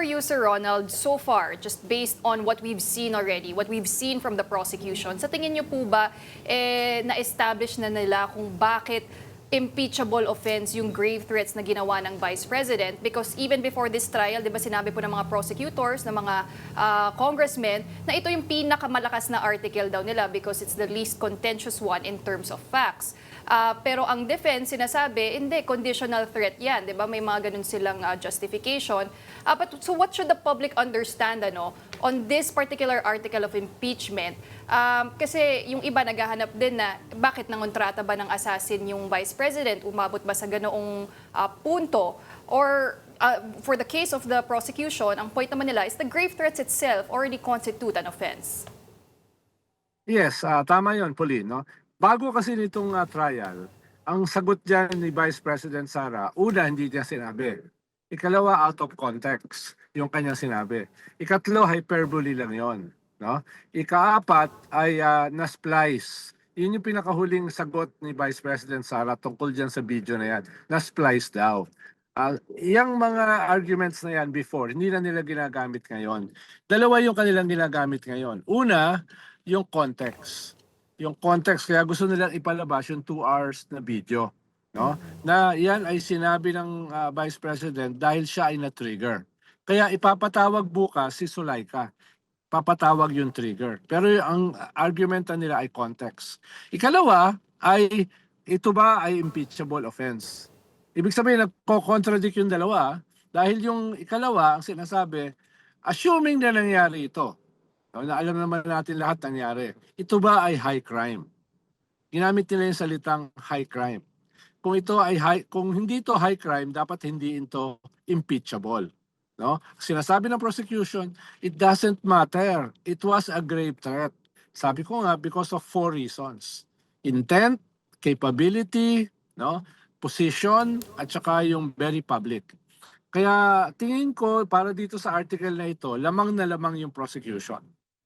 for you, Sir Ronald, so far, just based on what we've seen already, what we've seen from the prosecution, sa tingin niyo po ba na-establish na nila kung bakit impeachable offense yung grave threats na ginawa ng Vice President? Because even before this trial, di ba sinabi po ng mga prosecutors, ng mga congressmen, na ito yung pinakamalakas na article daw nila because it's the least contentious one in terms of facts. Pero ang defense, sinasabi, hindi, conditional threat yan. Di ba? May mga ganun silang justification. So what should the public understand on this particular article of impeachment? Kasi yung iba naghahanap din na bakit nangontrata ba ng assassin yung Vice President? Umabot ba sa ganoong punto? Or for the case of the prosecution, ang point naman nila is the grave threats itself already constitute an offense. Yes, tama yun, Pauline. No? Bago kasi nitong trial, ang sagot dyan ni Vice President Sara, una, hindi niya sinabi. Ikalawa, out of context, yung kanyang sinabi. Ikatlo, hyperbole lang yon. No? Ikaapat ay na-splice. Yun yung pinakahuling sagot ni Vice President Sara tungkol dyan sa video na yan. Na-splice daw. Yung mga arguments na yan before, hindi na nila ginagamit ngayon. Dalawa yung kanilang ginagamit ngayon. Una, yung context. Yung context, kaya gusto nilang ipalabas yung 2 hours na video. No? Na yan ay sinabi ng Vice President dahil siya ay na-trigger. Kaya ipapatawag bukas si Zulaika. Papatawag yung trigger. Pero ang argumenta nila ay context. Ikalawa ay ito ba ay impeachable offense? Ibig sabihin, nagko-contradict yung dalawa dahil yung ikalawa, ang sinasabi, assuming na nangyari ito, na alam naman natin lahat nangyari, ito ba ay high crime? Ginamit nila yung salitang high crime. Kung ito ay kung hindi ito high crime, dapat hindi ito impeachable. No? Sinasabi ng prosecution, it doesn't matter. It was a grave threat. Sabi ko nga, because of 4 reasons. Intent, capability, no? Position, at saka yung very public. Kaya tingin ko, para dito sa article na ito, lamang na lamang yung prosecution.